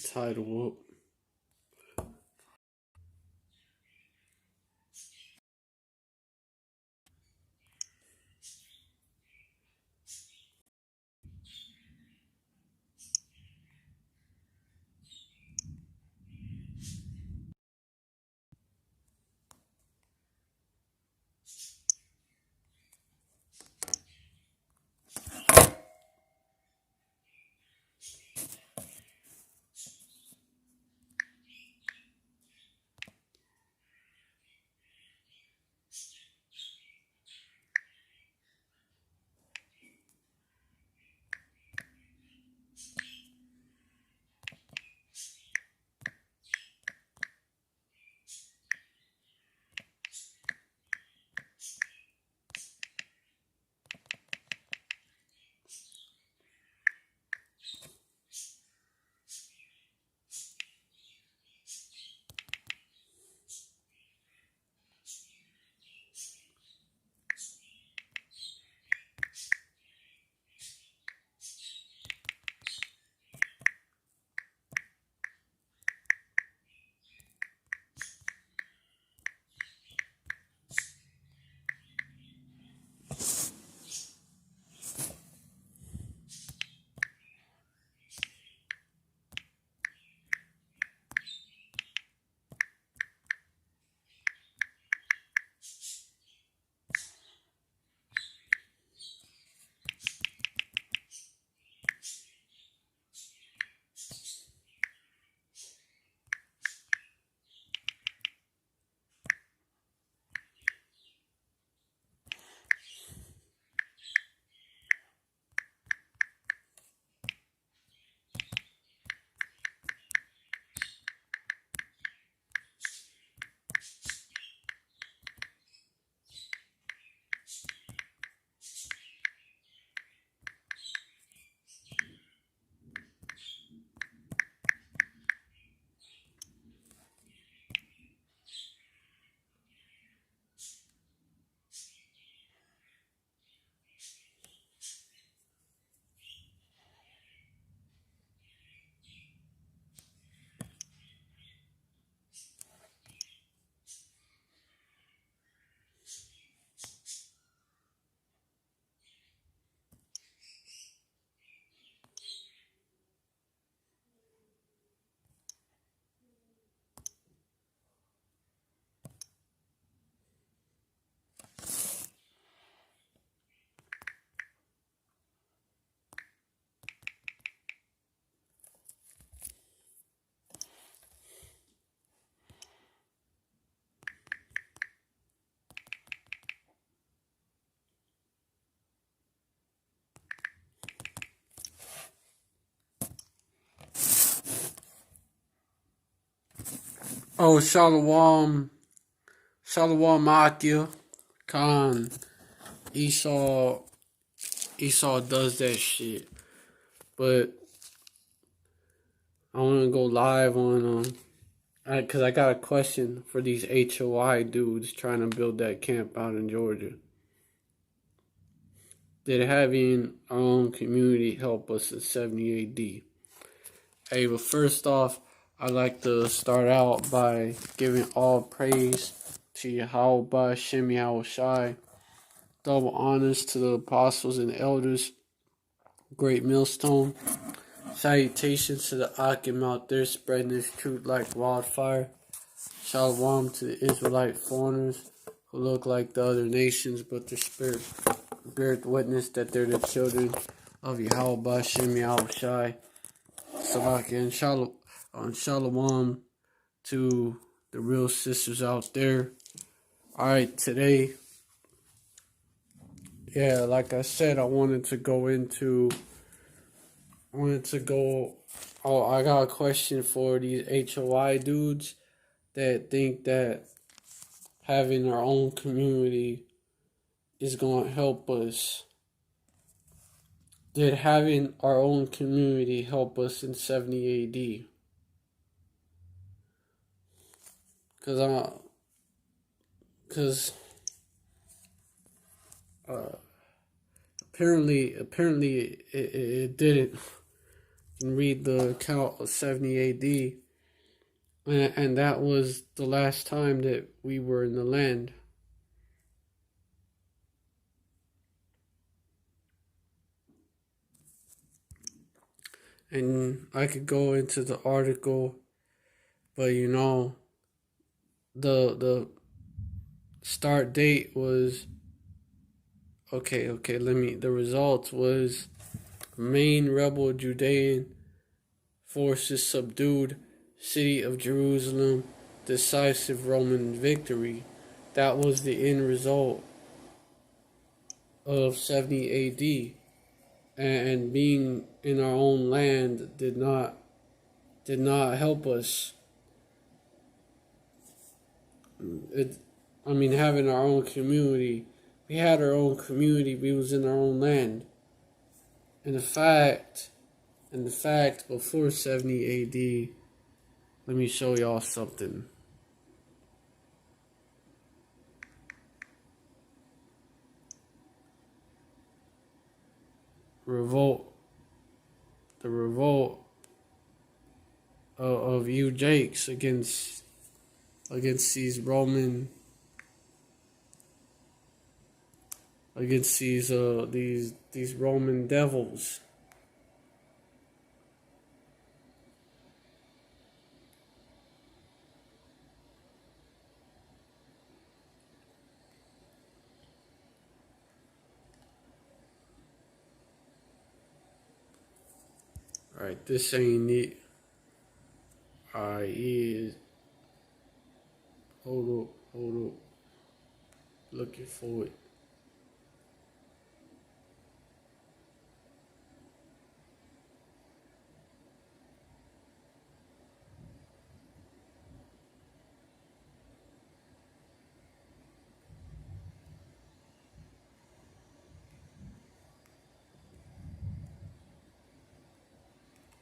title up. Oh, Shalom Akia, Khan, Esau does that shit. But I want to go live on, because I got a question for these HOI dudes trying to build that camp out in Georgia. Did having our own community help us in 70 AD? Hey, but first off, I'd like to start out by giving all praise to Yahweh Shem Shai. Double honors to the apostles and elders. Great millstone. Salutations to the Akim out there spreading this truth like wildfire. Shalom to the Israelite foreigners who look like the other nations, but their spirit beareth witness that they're the children of Yahweh Shem Shai. Salak and Shalom to the real sisters out there. Alright, today, like I said, I got a question for these HOI dudes that think that having our own community is going to help us. Did having our own community help us in 70 AD? Because apparently it didn't. and read the account of 70 AD, and that was the last time that we were in the land. And I could go into the article, but the start date was the results was main rebel Judean forces subdued city of Jerusalem, decisive Roman victory. That was the end result of 70 AD. And being in our own land did not help us. Having our own community. We had our own community. We was in our own land. And the fact before 70 AD, let me show y'all something. The revolt of you Jakes against these Roman, against these Roman devils. Alright, this ain't it. Alright, is hold up. Looking for it.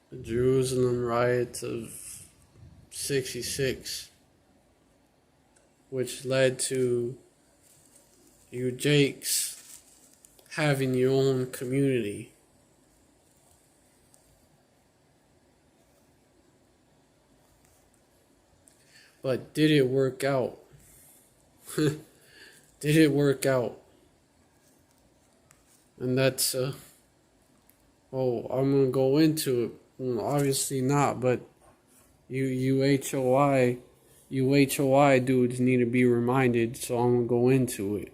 The Jerusalem riots of 66, which led to you Jakes having your own community. But did it work out? Did it work out? And that's I'm gonna go into it. Well, obviously not, but you HOI dudes need to be reminded, so I'm gonna go into it.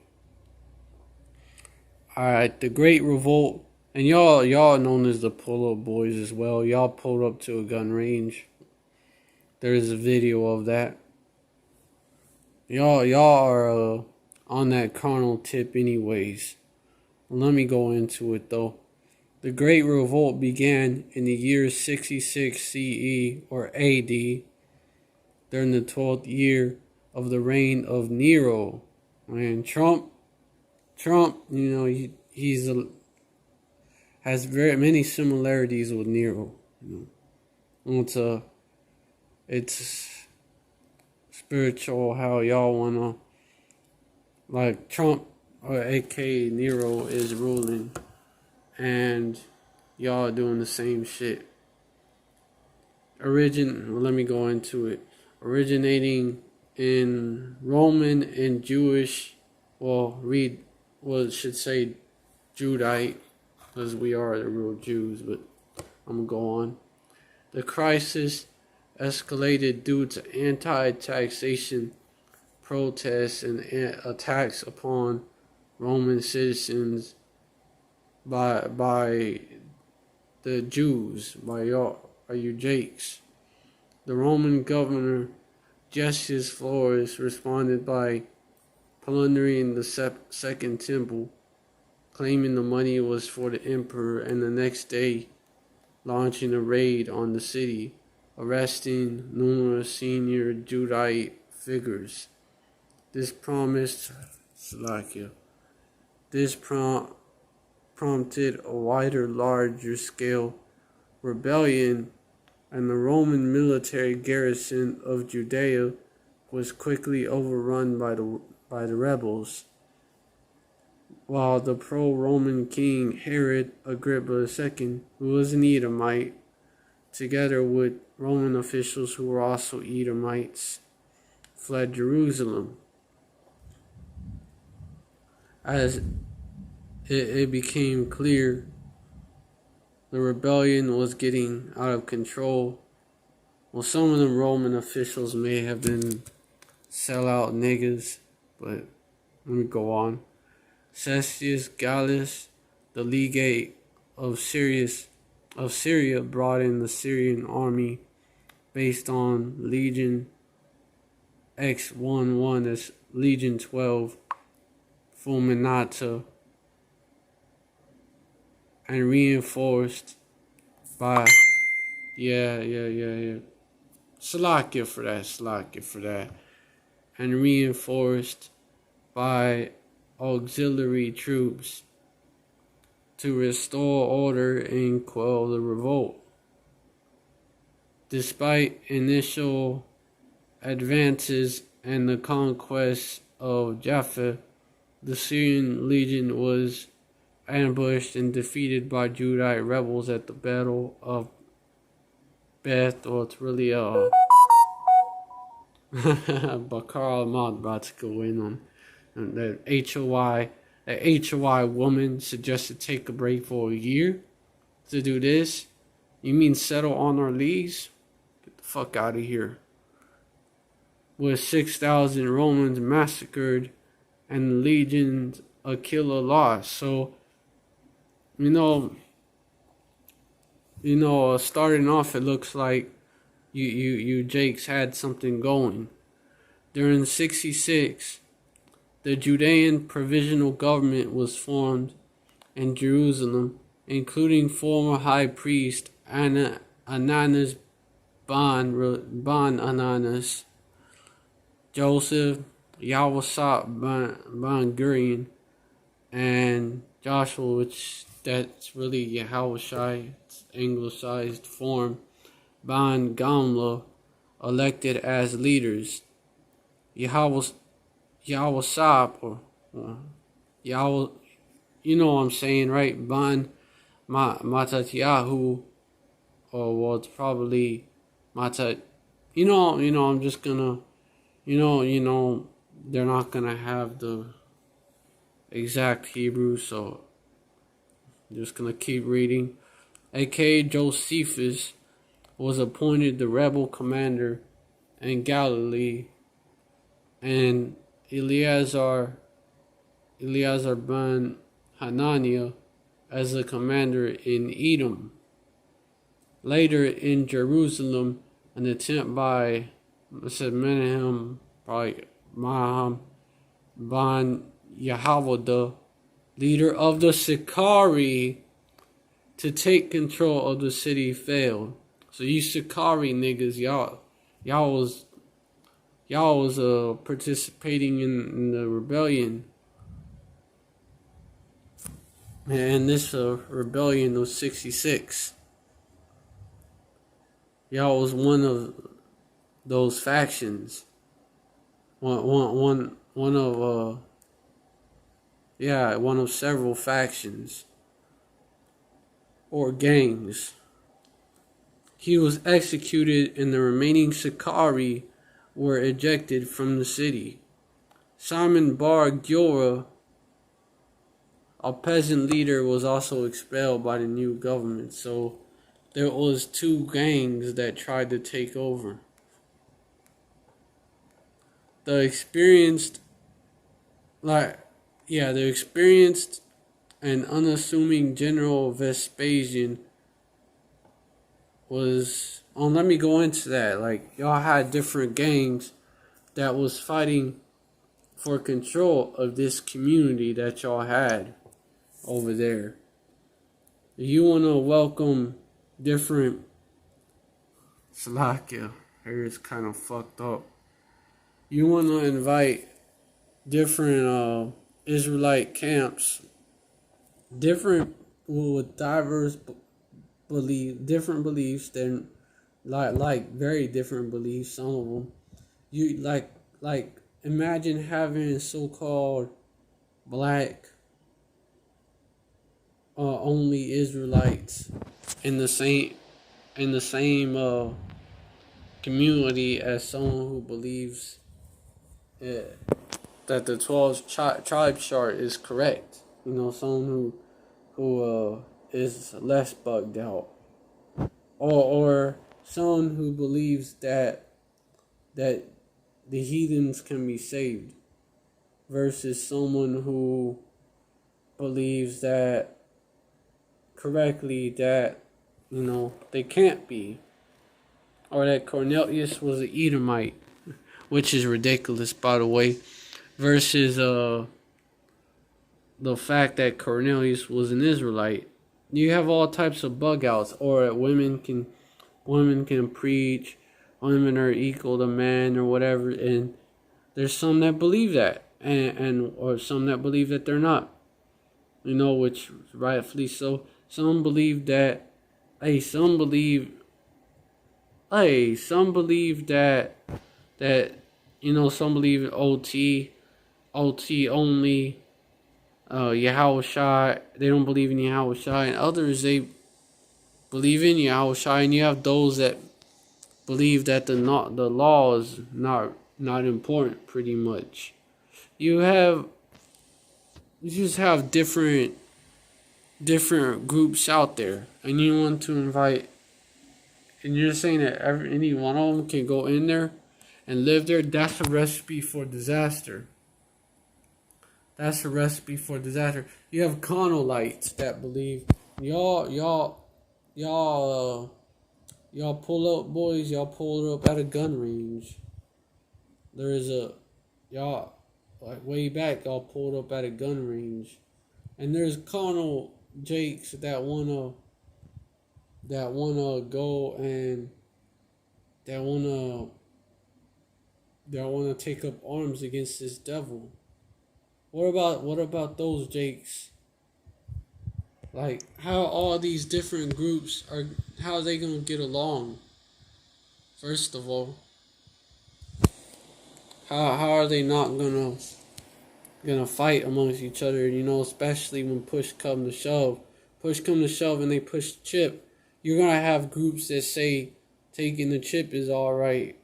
Alright, the Great Revolt, and y'all known as the pull-up boys as well. Y'all pulled up to a gun range. There's a video of that. Y'all are on that carnal tip anyways. Let me go into it though. The Great Revolt began in the year 66 CE or AD during the 12th year of the reign of Nero. And Trump, has very many similarities with Nero. It's spiritual how y'all wanna, like Trump or aka Nero is ruling, and y'all are doing the same shit. Let me go into it. Originating in Roman and Jewish, should say Judite, because we are the real Jews, but I'm gonna go on. The crisis escalated due to anti-taxation protests and attacks upon Roman citizens by the Jews, by you Jakes. The Roman governor Justius Florus responded by plundering the Second Temple, claiming the money was for the emperor, and the next day launching a raid on the city, arresting numerous senior Judite figures. This prompted a larger scale rebellion, and the Roman military garrison of Judea was quickly overrun by the rebels, while the pro-Roman king Herod Agrippa II, who was an Edomite, together with Roman officials who were also Edomites, fled Jerusalem. As it became clear the rebellion was getting out of control, well, some of the Roman officials may have been sellout niggas, but let me go on. Cestius Gallus, the legate of Syria, brought in the Syrian army based on Legion X11 as Legion 12 Fulminata, and reinforced by Slovakia for that. And reinforced by auxiliary troops to restore order and quell the revolt. Despite initial advances and the conquest of Jaffa, the Syrian legion was ambushed and defeated by Judite rebels at the Battle of Beth, or it's really Bakar al-Mahd about to go in on the HOI. The HOI woman suggested take a break for a year to do this. You mean settle on our lease? Get the fuck out of here. With 6,000 Romans massacred and legions a killer lost. So, starting off, it looks like you Jakes had something going. During 66, the Judean Provisional Government was formed in Jerusalem, including former High Priest Ananus ban Ananus, Joseph Yawasat ban Gurion, and Joshua, which that's really Yahushai, its anglicized form, ban Gamla, elected as leaders. Yawasap, or Yaw, you know what I'm saying, right? Ban Matatyahu, or well, it's probably Matat. I'm just gonna, they're not gonna have the exact Hebrew, so I'm just gonna keep reading. A.K. Josephus was appointed the rebel commander in Galilee, and Eleazar ben Hananiah as the commander in Edom. Later in Jerusalem, an attempt by Menahem, probably Maham ban Yahawada, leader of the Sicarii, to take control of the city failed. So you Sicarii niggas, y'all was participating in the rebellion. And this rebellion was 66. Y'all was one of those factions. One of several factions or gangs. He was executed, and the remaining Sicarii were ejected from the city. Simon Bar Giora, a peasant leader, was also expelled by the new government. So there was two gangs that tried to take over. The experienced and unassuming General Vespasian was let me go into that. Like, y'all had different gangs that was fighting for control of this community that y'all had over there. You want to welcome different Slovakia. Here it's kind of fucked up. You want to invite different Israelite camps, different with diverse different beliefs, than like very different beliefs. Some of them, you like imagine having so-called black only Israelites in the same in the same community as someone who believes that the 12 tribe chart is correct. Someone who is less bugged out, or someone who believes that the heathens can be saved, versus someone who believes that correctly that they can't be, or that Cornelius was an Edomite, which is ridiculous, by the way, versus the fact that Cornelius was an Israelite. You have all types of bug outs, or that women can preach, women are equal to men, or whatever, and there's some that believe that, and or some that believe that they're not, which rightfully so. Some believe that, some believe that some believe in OT only, Yahushua. They don't believe in Yahushua, and others they believe in Yahushua, and you have those that believe that the law is not important. Pretty much, you just have different groups out there, and you want to invite, and you're saying that any one of them can go in there and live there. That's a recipe for disaster. That's a recipe for disaster. You have Connellites that believe y'all pull up, boys. Y'all pull up at a gun range. There is y'all like way back. Y'all pulled up at a gun range, and there's Connell Jakes that wanna go and that wanna take up arms against this devil. What about those Jakes? Like, how all these different groups how are they gonna get along? First of all, how are they not gonna fight amongst each other? Especially when push come to shove, and they push the chip. You're gonna have groups that say taking the chip is all right,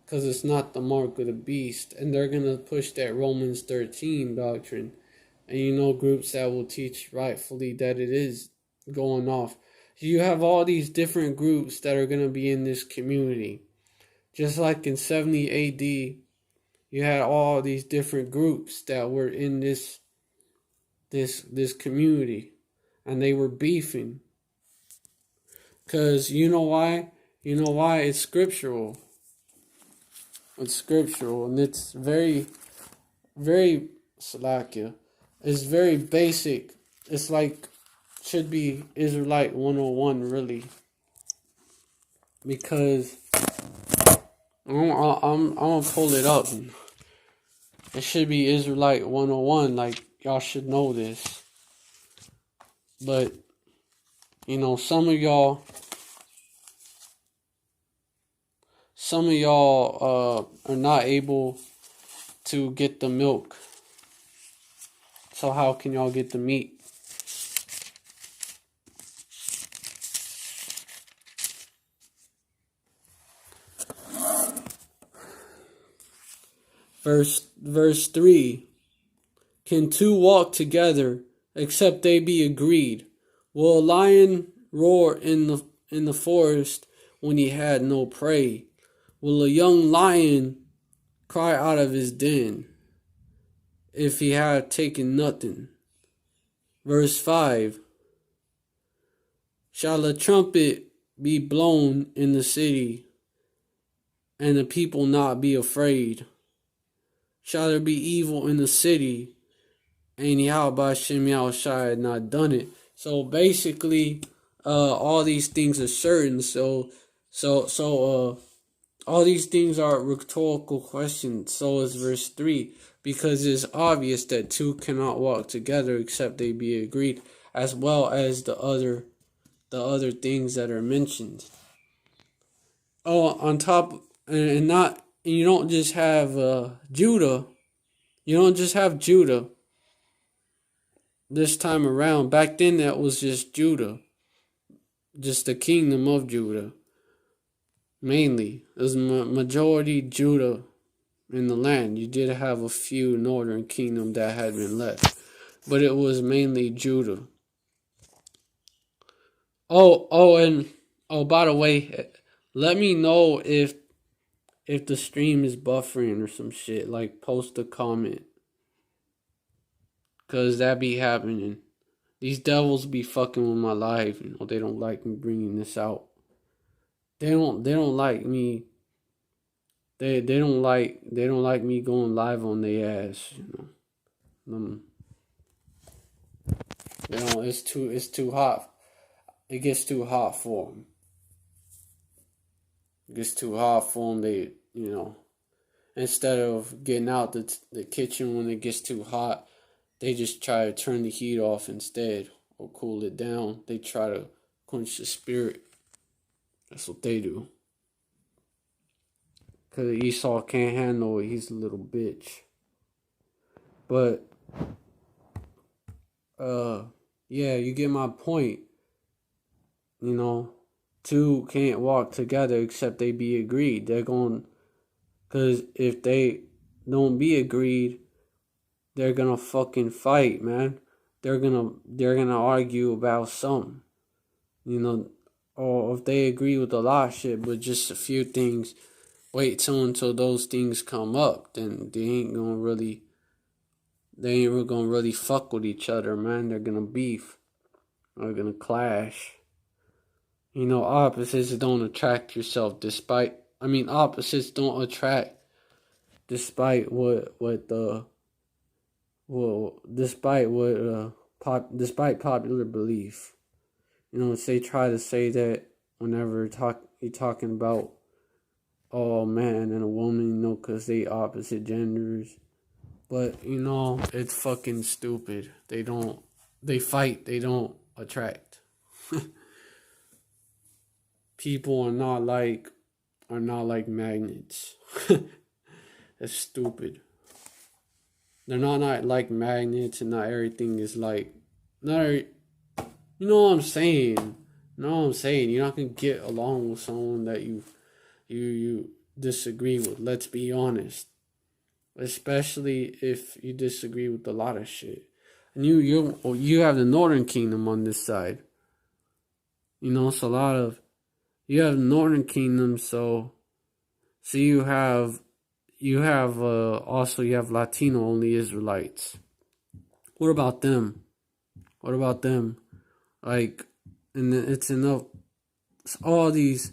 because it's not the mark of the beast, and they're going to push that Romans 13 doctrine. And groups that will teach rightfully that it is going off. You have all these different groups that are going to be in this community. Just like in 70 AD, you had all these different groups that were in this community, and they were beefing. Because you know why? It's scriptural. It's scriptural, and it's very, very Salakia. It's very basic. It's like, should be Israelite 101, really. Because I'm gonna pull it up. It should be Israelite 101. Like, y'all should know this. But some of y'all are not able to get the milk. So how can y'all get the meat? Verse 3. Can two walk together except they be agreed? Will a lion roar in the forest when he had no prey? Will a young lion cry out of his den if he had taken nothing? Verse 5. Shall a trumpet be blown in the city, and the people not be afraid? Shall there be evil in the city, and Yahweh Shem Yahushua had not done it? So basically, all these things are certain. So all these things are rhetorical questions. So is verse 3, because it's obvious that two cannot walk together except they be agreed, as well as the other things that are mentioned. On top, and you don't just have Judah. You don't just have Judah this time around. Back then, that was just Judah. just the kingdom of Judah. Mainly, it was majority Judah in the land. You did have a few northern kingdom that had been left, but it was mainly Judah. And by the way, let me know if the stream is buffering or some shit. Like, post a comment, cause that be happening. These devils be fucking with my life. They don't like me bringing this out. They don't like me. They don't like me going live on their ass. It's too hot. It gets too hot for them. It gets too hot for them. Instead of getting out the kitchen when it gets too hot, they just try to turn the heat off instead or cool it down. They try to quench the spirit. That's what they do. Because Esau can't handle it. He's a little bitch. But, yeah, you get my point. Two can't walk together except they be agreed. They're going, because if they don't be agreed, they're gonna fucking fight, man. They're gonna argue about something, or if they agree with a lot of shit, but just a few things. Wait until those things come up, then they ain't gonna really fuck with each other, man. They're gonna beef. They're gonna clash. Opposites don't attract yourself opposites don't attract despite despite popular belief. They try to say that whenever you're talking about a man and a woman, because they opposite genders. But, it's fucking stupid. They fight, they don't attract. People are not like magnets. That's stupid. They're not like magnets, and not everything is like, you know what I'm saying? You're not gonna get along with someone that you disagree with. Let's be honest. Especially if you disagree with a lot of shit. And you have the Northern Kingdom on this side. It's a lot of, you have the Northern Kingdom, so you have also you have Latino only Israelites. What about them? Like, and it's enough. It's all these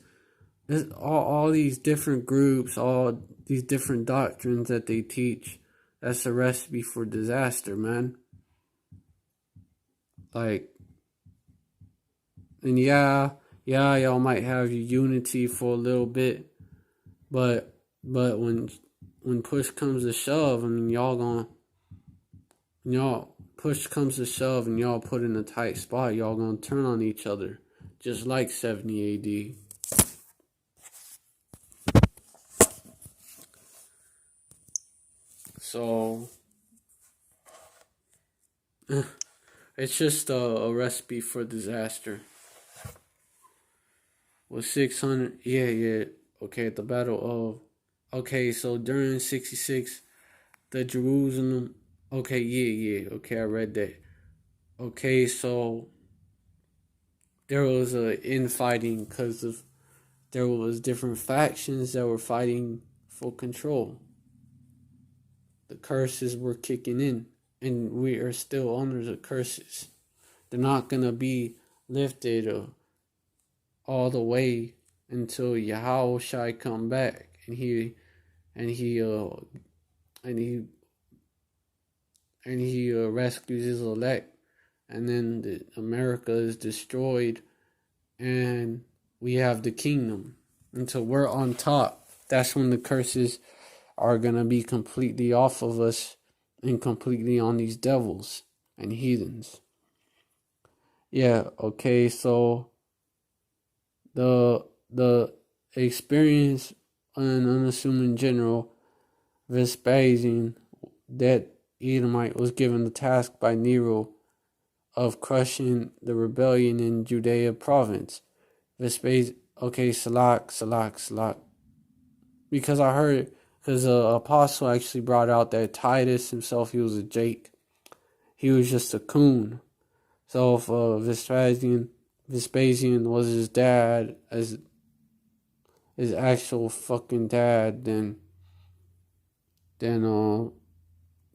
different groups, all these different doctrines that they teach. That's a recipe for disaster, man. Like, and yeah, y'all might have your unity for a little bit, but when push comes to shove, push comes to shove and y'all put in a tight spot, y'all gonna turn on each other, just like 70 AD. So, it's just a recipe for disaster. With 600, yeah. Okay, at the Battle of, okay, so during 66, the Jerusalem, okay, yeah, okay, I read that. Okay, so there was a infighting because there was different factions that were fighting for control. The curses were kicking in, and we are still under the curses. They're not gonna be lifted all the way until HOI come back and he rescues his elect, and then America is destroyed, and we have the kingdom until we're on top. That's when the curses are gonna be completely off of us and completely on these devils and heathens. Yeah, okay, so the experienced and unassuming general Vespasian, that Edomite, was given the task by Nero of crushing the rebellion in Judea province. Vespasian. Okay, Salak. Because I heard, because the apostle actually brought out that Titus himself, he was a Jake. He was just a coon. So if Vespasian was his dad, as his actual fucking dad, then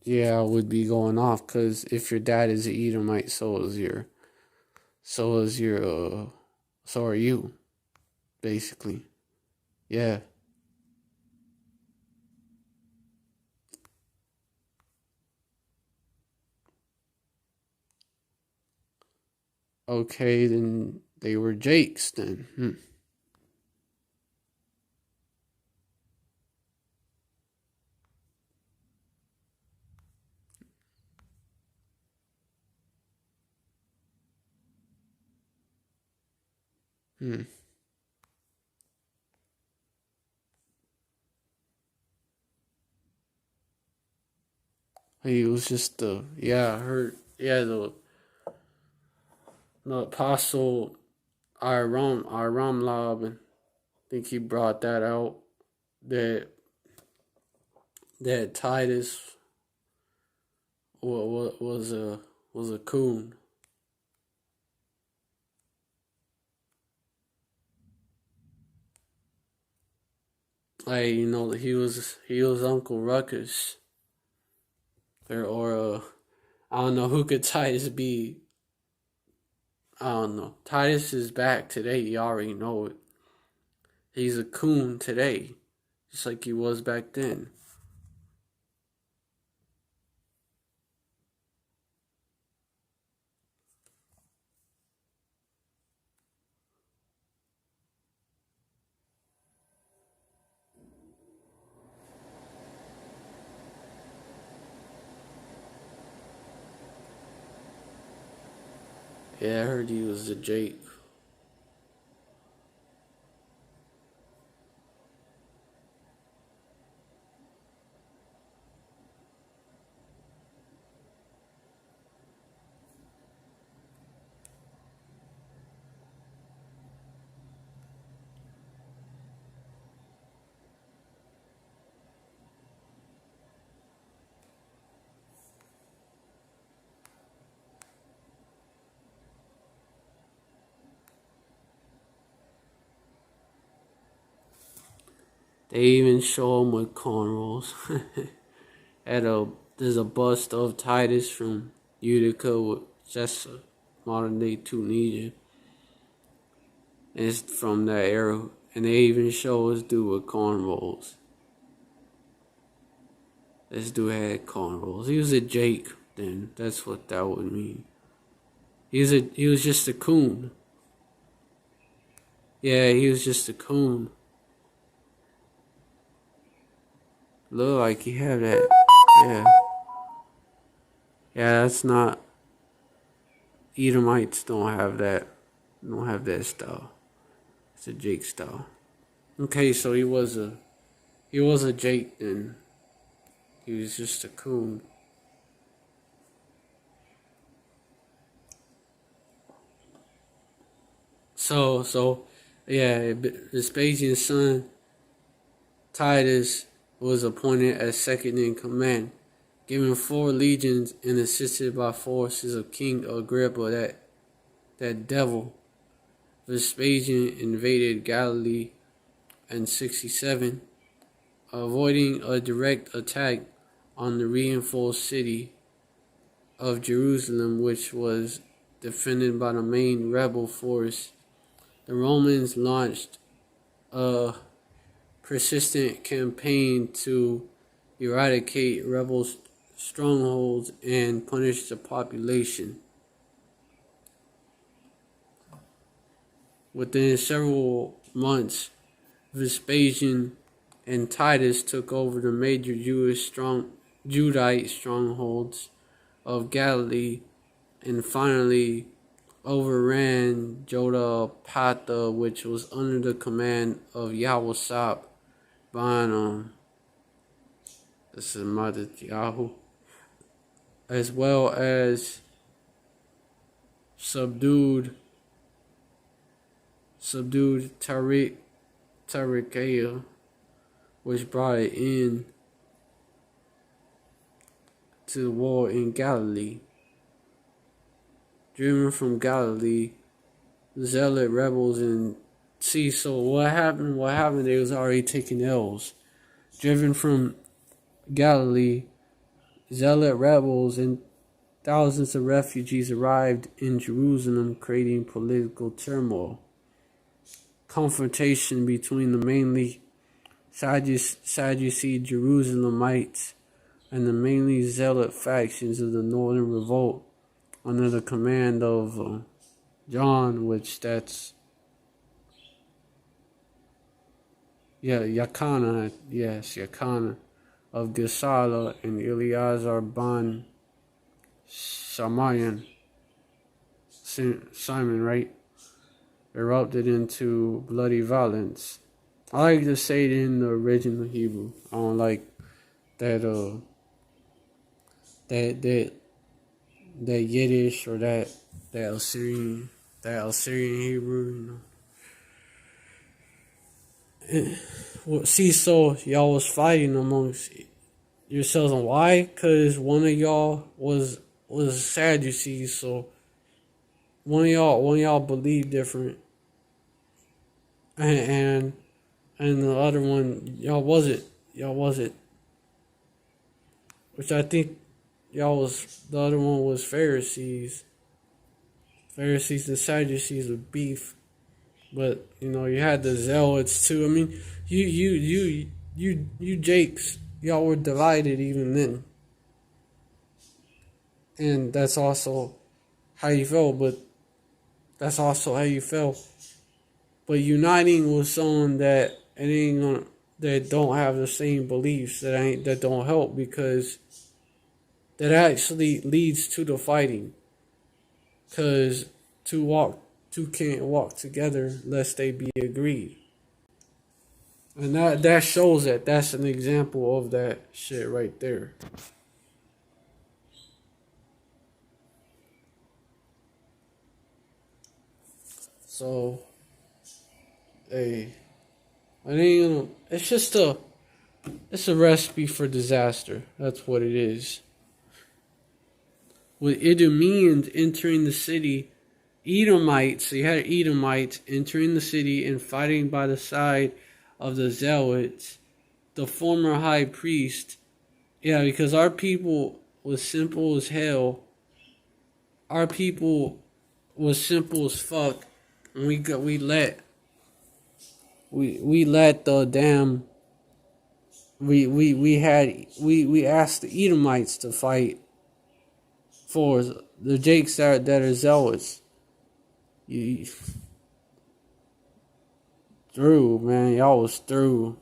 yeah, I would be going off. Because if your dad is an Edomite, so are you, basically. Yeah. Okay, then they were Jakes then. Hmm. He was just I heard, the apostle Aram Lab, and I think he brought that out, that Titus was a coon. Like, he was Uncle Ruckus, or I don't know who could Titus be. I don't know. Titus is back today. You already know it. He's a coon today, just like he was back then. Yeah, I heard he was a Jake. They even show him with cornrows. There's a bust of Titus from Utica, with just modern day Tunisia. And it's from that era, and they even show us dude with cornrows. This dude had cornrows. He was a Jake then. That's what that would mean. He was just a coon. Yeah, he was just a coon. Look like he had that. Yeah. Yeah, that's not. Edomites don't have that. Don't have that style. It's a Jake style. Okay, so he was a Jake then. He was just a coon. So, yeah, Vespasian's son Titus was appointed as second in command, given 4 legions and assisted by forces of King Agrippa. That devil. Vespasian invaded Galilee in 67, avoiding a direct attack on the reinforced city of Jerusalem, which was defended by the main rebel force. The Romans launched a persistent campaign to eradicate rebel strongholds and punish the population. Within several months, Vespasian and Titus took over the major Judite strongholds of Galilee and finally overran Jotapata, which was under the command of Yahusap Banum. This is Mattatyahu, as well as subdued subdued Tariqea, which brought it in to the war in Galilee. Driven from Galilee, zealot rebels and so what happened? What happened? They was already taking L's. Driven from Galilee, zealot rebels and thousands of refugees arrived in Jerusalem, creating political turmoil. Confrontation between the mainly Sadducee Jerusalemites and the mainly zealot factions of the northern revolt under the command of John, which that's Yakana of Gisala and Eleazar ban Simon, right, erupted into bloody violence. I like to say it in the original Hebrew. I don't like that that Yiddish or that Assyrian Hebrew, Well, see, so y'all was fighting amongst yourselves, and why? Because one of y'all was Sadducees, so one of y'all believed different, and the other one y'all wasn't, which I think the other one was Pharisees and Sadducees with beef. But you had the zealots too. I mean, you Jakes, y'all were divided even then, and that's also how you felt. But But uniting with someone that that don't have the same beliefs, that don't help, because that actually leads to the fighting. Because two can't walk together lest they be agreed. And that shows that's an example of that shit right there. So, hey, it's a recipe for disaster. That's what it is. With Idumeans entering the city, Edomites, so you had Edomites entering the city and fighting by the side of the Zealots, the former high priest. Yeah, because our people was simple as hell. Our people was simple as fuck. And we let the damn we asked the Edomites to fight for the Jakes that are zealots. Through, man, y'all was through.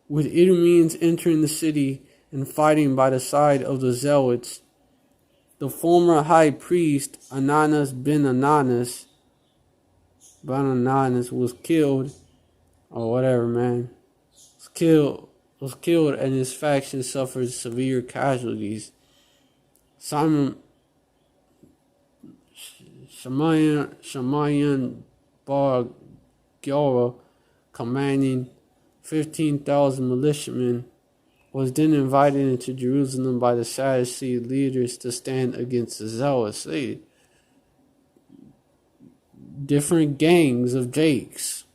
With Idumeans entering the city and fighting by the side of the zealots, the former high priest Ananus ben Ananus was killed, or whatever, man. Was killed, and his faction suffered severe casualties. Shamayan Bar Gyora, commanding 15,000 militiamen, was then invited into Jerusalem by the Sadducee leaders to stand against the Zealots. Different gangs of Jakes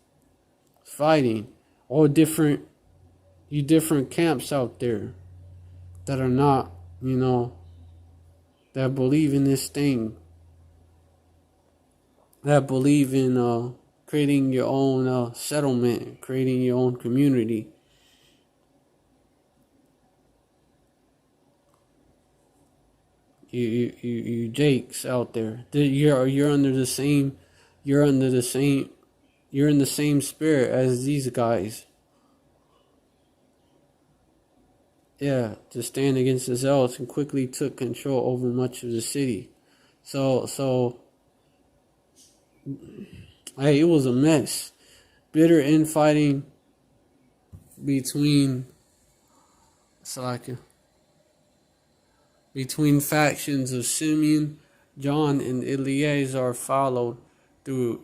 fighting, or different camps out there that are not, that believe in this thing, that believe in creating your own settlement, creating your own community. You Jakes out there, you're in the same spirit as these guys. Yeah, to stand against the Zealots, and quickly took control over much of the city. So hey, it was a mess. Bitter infighting between factions of Simeon, John, and Eleazar followed. through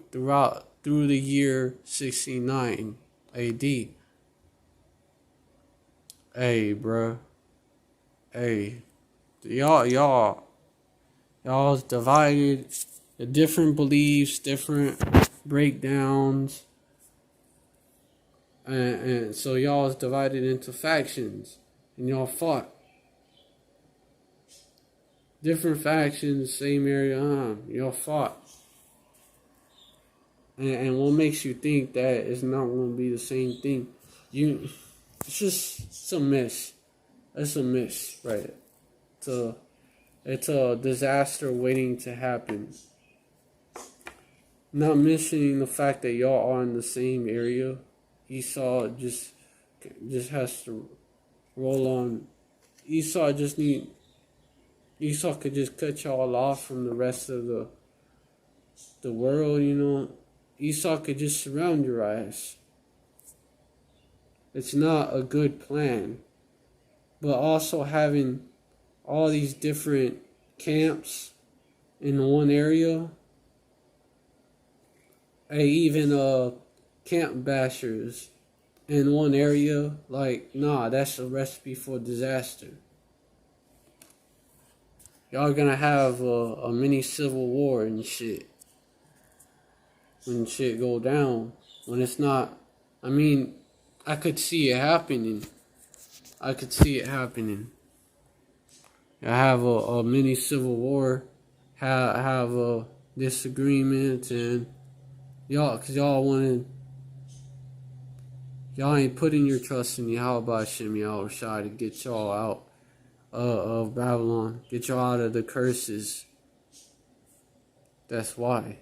the year 69 AD. Hey, bruh. Hey, y'all's divided. The different beliefs, different breakdowns, and so y'all is divided into factions, and y'all fought different factions, same area. Y'all fought, and what makes you think that it's not going to be the same thing? It's a mess. It's a mess, right? It's a disaster waiting to happen. Not mentioning the fact that y'all are in the same area. Esau just has to roll on. Esau could just cut y'all off from the rest of the world, you know. Esau could just surround your ass. It's not a good plan. But also having all these different camps in one area, even camp bashers in one area, like, nah, that's a recipe for disaster. Y'all gonna have a mini civil war and shit when shit go down. When it's not, I mean, I could see it happening. I have a mini civil war, have a disagreement, and y'all ain't putting your trust in Yahweh Shem Yahushua to get y'all out of Babylon, get y'all out of the curses. That's why.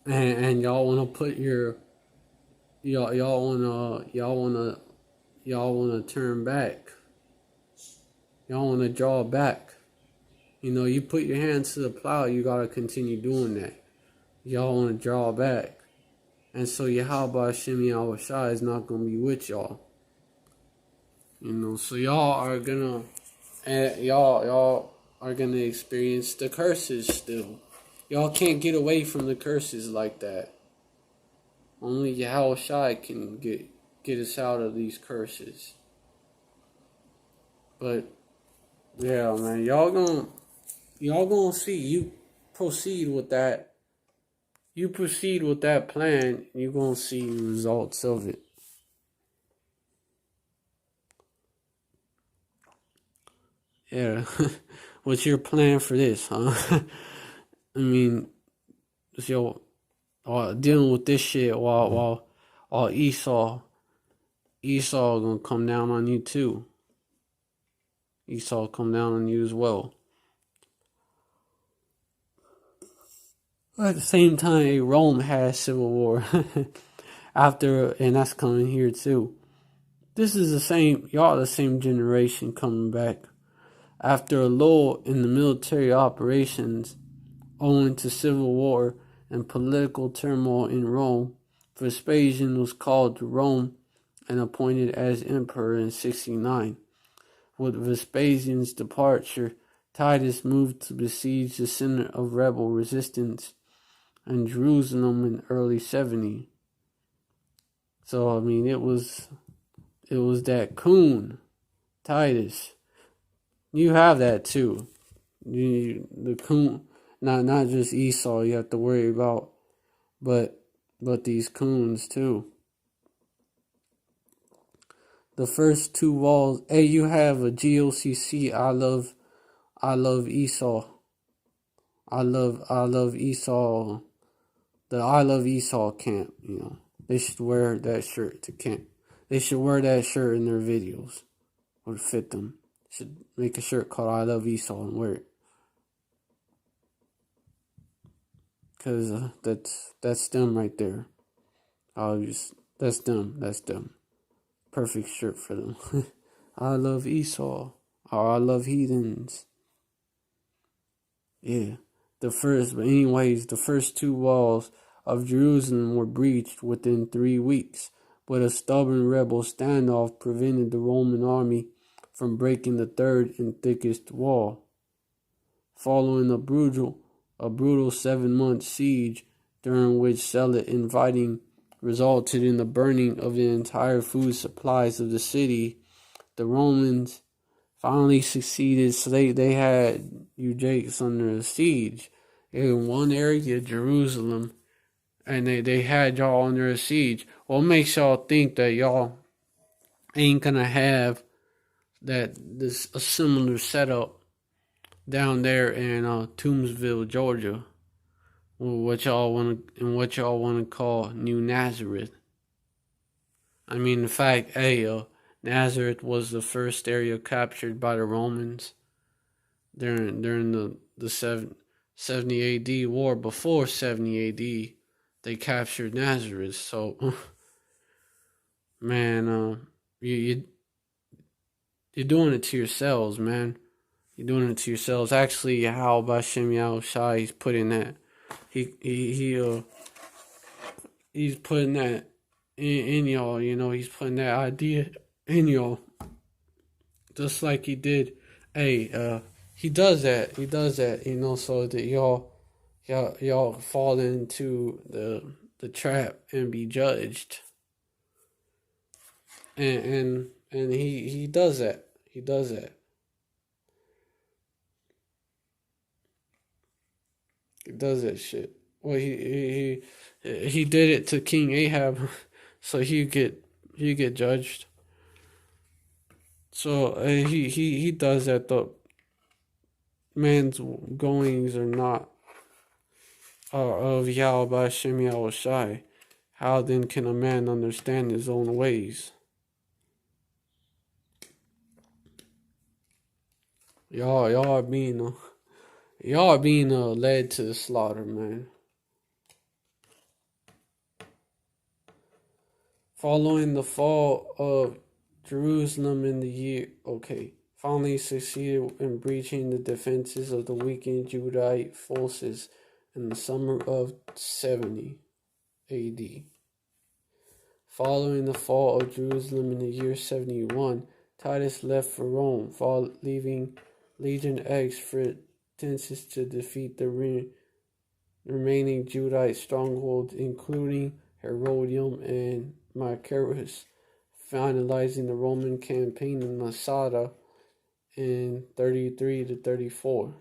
And y'all wanna put your y'all wanna turn back. Y'all wanna draw back. You know, you put your hands to the plow, you gotta continue doing that. Y'all wanna draw back. And so Yahweh Hashem Yahushua is not gonna be with y'all. You know, so y'all are gonna experience the curses still. Y'all can't get away from the curses like that. Only Yahushua can get us out of these curses. But yeah, man, y'all gonna see. You proceed with that. You proceed with that plan, you're gonna see results of it. Yeah. What's your plan for this, huh? I mean, yo, dealing with this shit while Esau gonna come down on you too. Esau come down on you as well. At the same time, Rome had civil war after, and that's coming here too. This is the same, y'all the same generation coming back. After a lull in the military operations, owing to civil war and political turmoil in Rome, Vespasian was called to Rome and appointed as emperor in 69. With Vespasian's departure, Titus moved to besiege the center of rebel resistance in Jerusalem in early 70. So, I mean, it was that coon, Titus. You have that too. The coon, not just Esau you have to worry about, but these coons too. The first two walls. Hey, you have a GOCC. I love Esau. I love Esau. The I love Esau camp. You know, they should wear that shirt to camp. They should wear that shirt in their videos. Would fit them. Should make a shirt called I love Esau and wear it. Cause that's them right there. That's them. Perfect shirt for them. I love Esau. Or I love heathens. Yeah. The first two walls of Jerusalem were breached within 3 weeks, but a stubborn rebel standoff prevented the Roman army from breaking the third and thickest wall. Following a brutal 7-month siege, during which zealot infighting resulted in the burning of the entire food supplies of the city, the Romans finally succeeded. So they had you Jakes under a siege in one area, Jerusalem, and they had y'all under a siege. What makes y'all think that y'all ain't gonna have a similar setup down there in Toomsville, Georgia, what y'all want to call New Nazareth? I mean, in fact, Nazareth was the first area captured by the Romans during the 70 A.D. war. Before 70 A.D., they captured Nazareth. So, man, you're doing it to yourselves, man. You're doing it to yourselves. Actually, how Bashem Yahushai, he's putting that. He's putting that in y'all. You know, he's putting that idea in y'all, just like he did. He does that. He does that. You know, so that y'all fall into the trap and be judged. And he does that. He does that. He does that shit. Well, he did it to King Ahab, so he get judged. So he does that. The man's goings are not of Yahweh Shem Yahushai. How then can a man understand his own ways? Y'all are being led to the slaughter, man. Following the fall of Jerusalem in the year, finally succeeded in breaching the defenses of the weakened Judahite forces in the summer of 70 A.D. Following the fall of Jerusalem in the year 71, Titus left for Rome, leaving Legion X for Tensis to defeat the remaining Judahite strongholds, including Herodium and Machaerus, finalizing the Roman campaign in Masada in 33 to 34.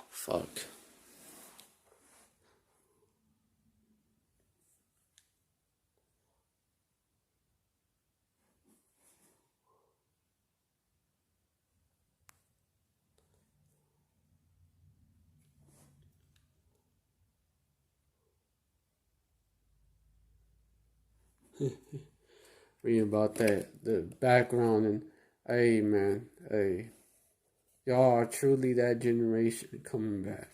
Fuck. Reading about that, the background, and hey, man, hey, y'all are truly that generation coming back.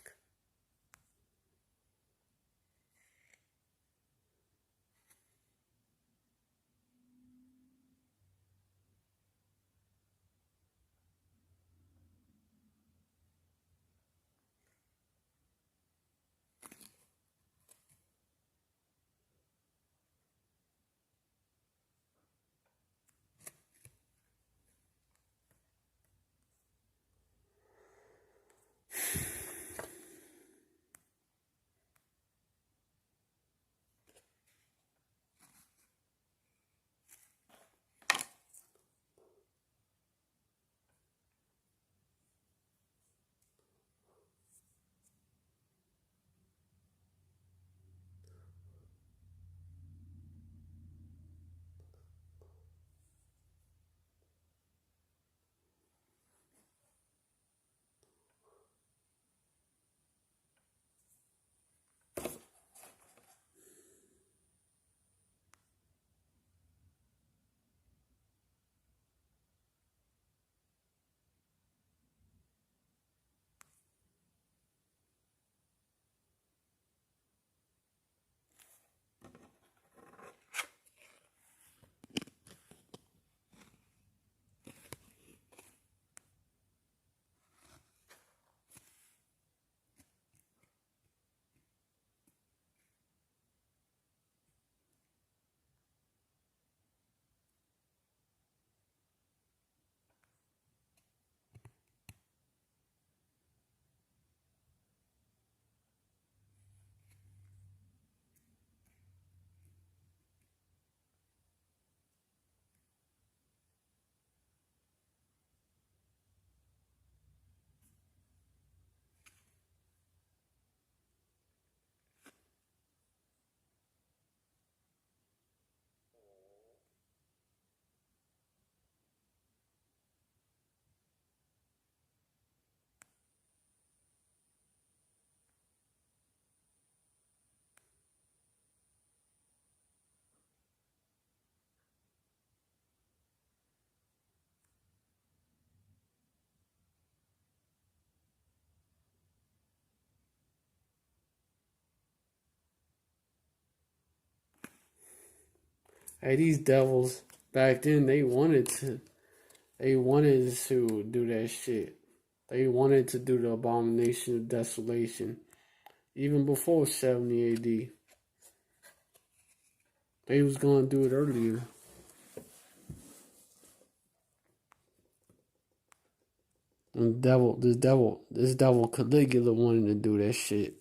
Hey, these devils back then they wanted to do that shit. They wanted to do the abomination of desolation. Even before 70 AD. They was gonna do it earlier. And this devil Caligula wanted to do that shit.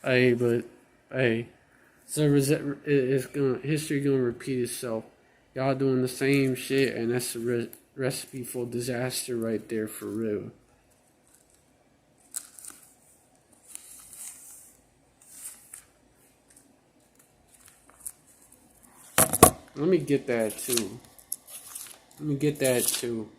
Hey, but hey, so history gonna repeat itself. Y'all doing the same shit, and that's a recipe for disaster right there, for real. Let me get that too. Let me get that too.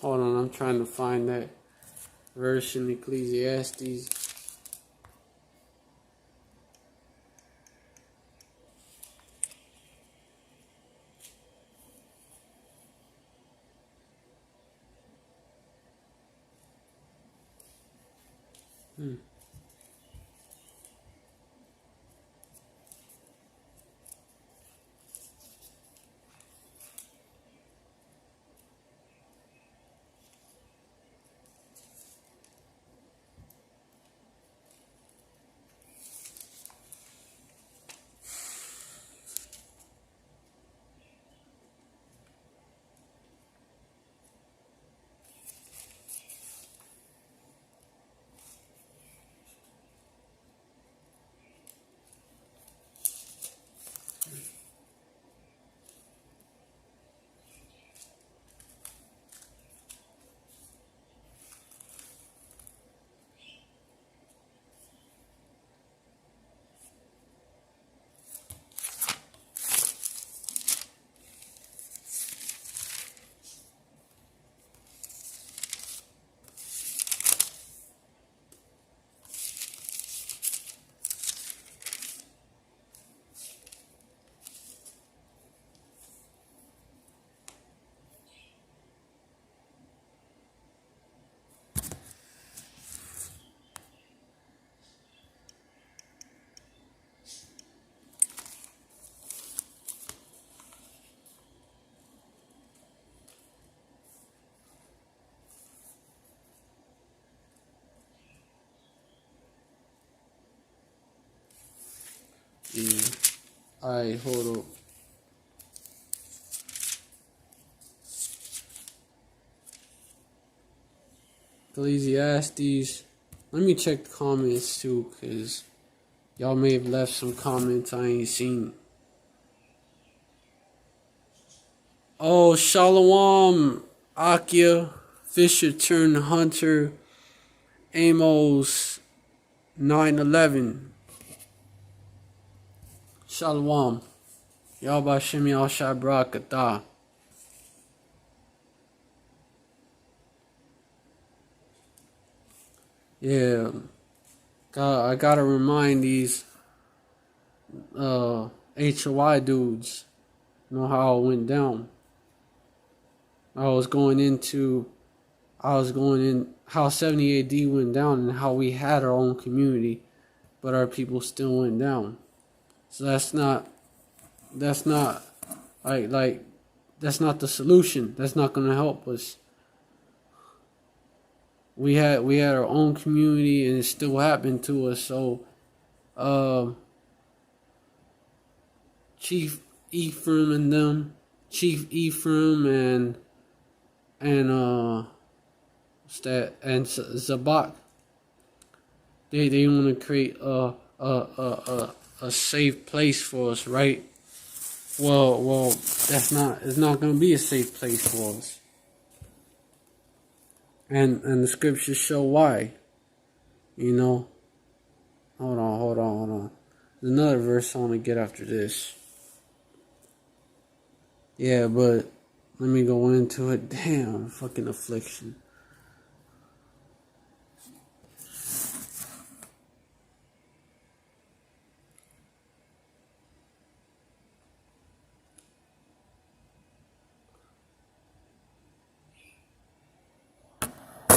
Hold on, I'm trying to find that verse in Ecclesiastes. Yeah. Alright, hold up. Ecclesiastes. Let me check the comments too, cause y'all may have left some comments I ain't seen. Oh, Shalom, Akia, Fisher turned Hunter, Amos, 911. Shalom. Y'all Bashem Yal Shabrakatah. Yeah, I gotta remind these HOI dudes, how it went down. I was going into how 70 AD went down and how we had our own community, but our people still went down. So that's not like that's not the solution. That's not gonna help us. We had our own community and it still happened to us. So Chief Ephraim and them, Chief Ephraim and Zabak, they want to create a safe place for us, right? Well, it's not gonna be a safe place for us, and the scriptures show why. Hold on. There's another verse I want to get after this. Yeah, but let me go into it. Damn, fucking affliction.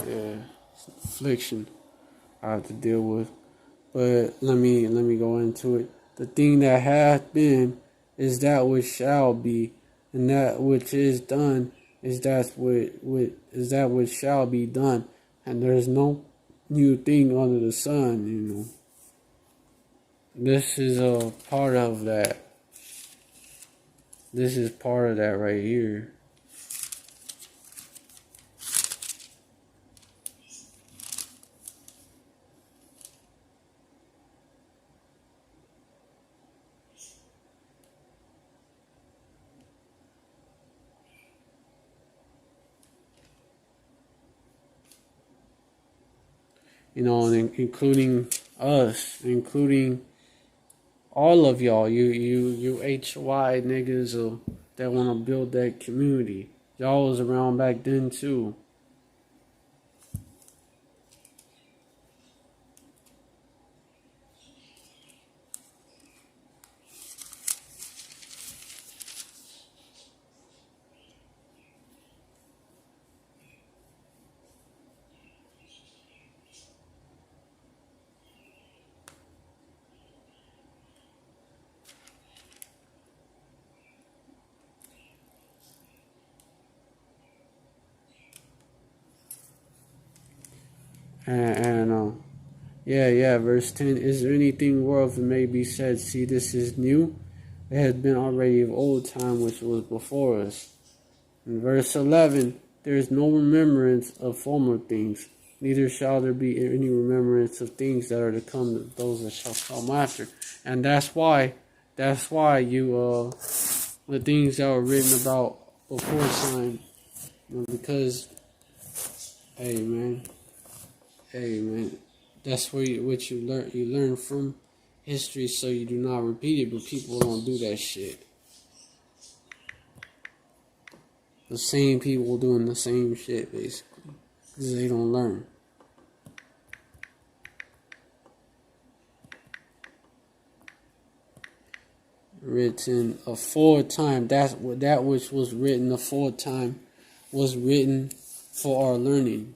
Yeah, affliction I have to deal with. But let me go into it. The thing that hath been is that which shall be, and that which is done is that which shall be done, and there is no new thing under the sun. This is a part of that. This is part of that right here. And including us, including all of y'all, you HY niggas that want to build that community. Y'all was around back then too. Verse 10. Is there anything whereof it may be said, see, this is new? It had been already of old time which was before us. In verse 11, there is no remembrance of former things, neither shall there be any remembrance of things that are to come, those that shall come after. And that's why you the things that were written about before time, because hey man, that's what you learn from history, so you do not repeat it. But people don't do that shit. The same people doing the same shit, basically, because they don't learn. Written aforetime, that which was written aforetime was written for our learning.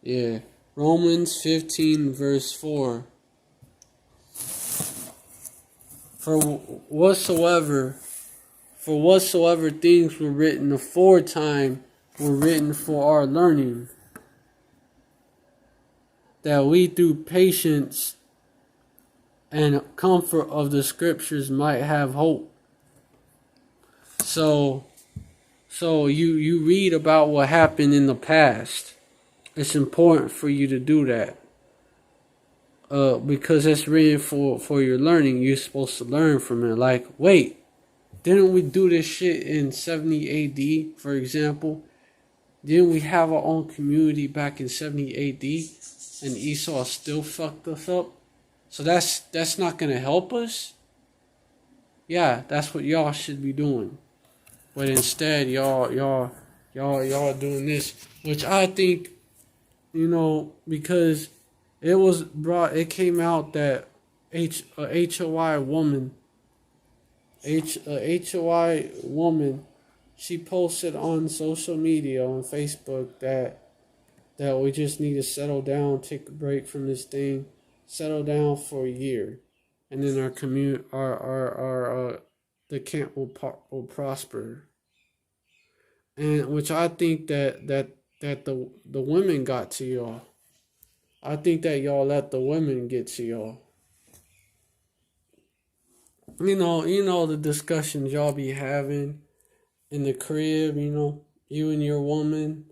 Yeah, Romans 15 verse 4. For whatsoever things were written aforetime were written for our learning, that we through patience and comfort of the scriptures might have hope. So you read about what happened in the past. It's important for you to do that. Because it's written for your learning. You're supposed to learn from it. Like, wait, didn't we do this shit in 70 AD, for example? Didn't we have our own community back in 70 AD and Esau still fucked us up? So that's not gonna help us? Yeah, that's what y'all should be doing. But instead y'all doing this. Which I think, because it came out that HOI woman HOI woman, she posted on social media on Facebook that we just need to settle down, take a break from this thing, settle down for a year, and then our community, our the camp will prosper. And which I think that the women got to y'all. I think that y'all let the women get to y'all. The discussions y'all be having in the crib, you and your woman.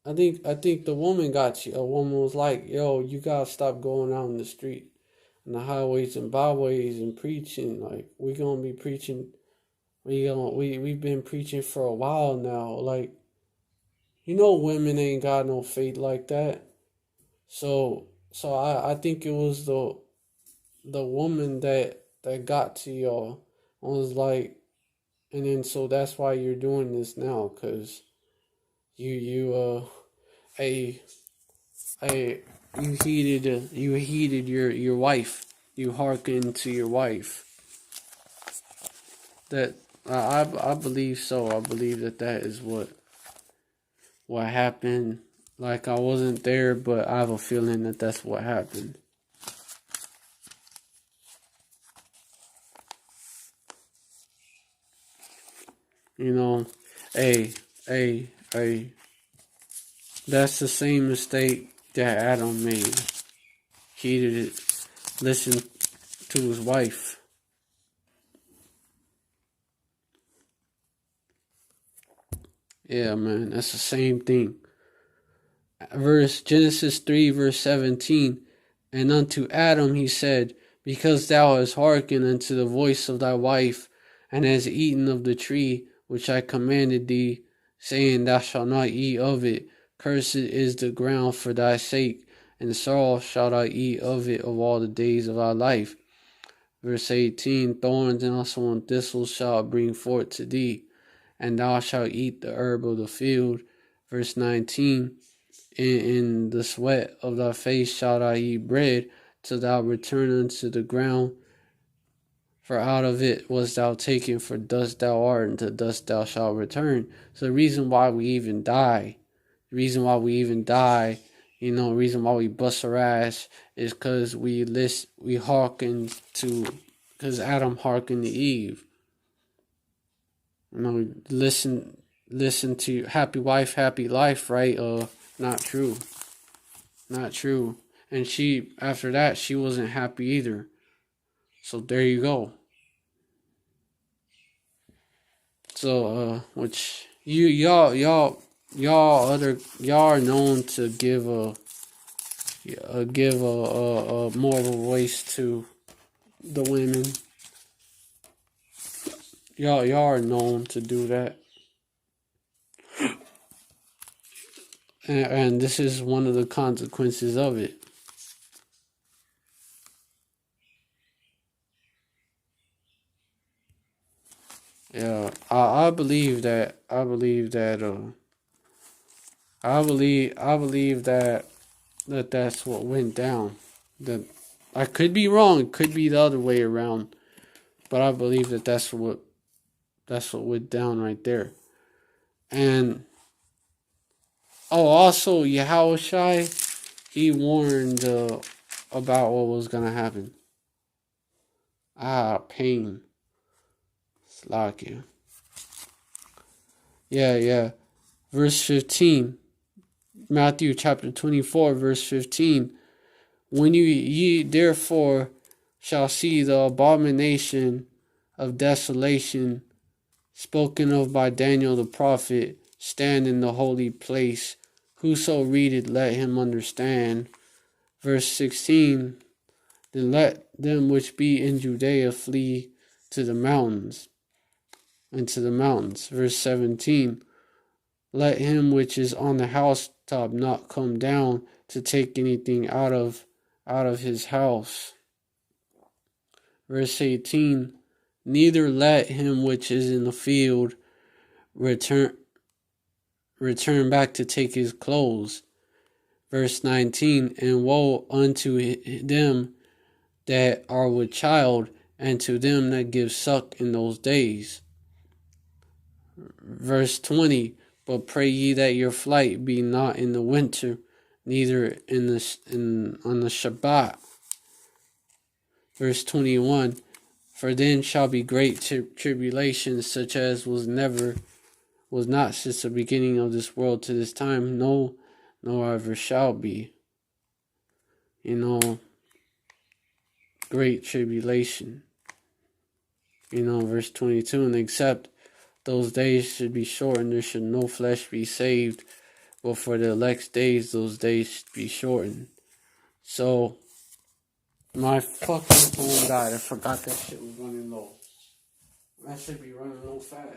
I think the woman got you. A woman was like, "Yo, you gotta stop going out in the street, and the highways and byways and preaching. Like we gonna be preaching. We've been preaching for a while now. Like women ain't got no faith like that. So I think it was the woman that got to y'all. I was like, and then so that's why you're doing this now, cause hey hey you heeded your wife. You hearkened to your wife. That I believe so. I believe that is what happened. Like I wasn't there, but I have a feeling that that's what happened. Hey, hey. That's the same mistake that Adam made. He didn't listen to his wife. Yeah, man, that's the same thing. Genesis 3, verse 17. And unto Adam he said, because thou hast hearkened unto the voice of thy wife, and hast eaten of the tree which I commanded thee, saying, thou shalt not eat of it. Cursed is the ground for thy sake, and sorrow shalt thou eat of it of all the days of thy life. Verse 18, thorns and also on thistles shall bring forth to thee, and thou shalt eat the herb of the field. Verse 19, in the sweat of thy face shalt thou eat bread, till thou return unto the ground. For out of it was thou taken, for dust thou art, and to dust thou shalt return. So the reason why we even die, the reason why we bust our ass is because we hearken to, because Adam hearkened to Eve. Listen to happy wife, happy life, right? Not true. Not true. And after that, she wasn't happy either. So there you go. So, which y'all are known to give a more of a voice to the women. Y'all are known to do that. And this is one of the consequences of it. Yeah, I believe that. I believe that. I believe that that's what went down. That I could be wrong. It could be the other way around, but I believe that that's what went down right there. And also Yahushai, he warned about what was gonna happen. Pain. Slakia. Yeah. Verse 15. Matthew chapter 24, verse 15. When ye therefore shall see the abomination of desolation spoken of by Daniel the prophet stand in the holy place, whoso readeth, let him understand. Verse 16. Then let them which be in Judea flee to the mountains. Verse 17. let him which is on the housetop not come down to take anything out of his house. Verse 18, neither let him which is in the field return back to take his clothes. Verse 19, and woe unto them that are with child, and to them that give suck in those days. Verse 20, but pray ye that your flight be not in the winter, neither on the Shabbat. Verse 21, for then shall be great tribulation, such as was not since the beginning of this world to this time, no, nor ever shall be. Great tribulation. Verse 22, and except those days should be shortened, there should no flesh be saved, but for the elect's days, those days should be shortened. So, my fucking phone died. I forgot that shit was running low. That should be running low fast.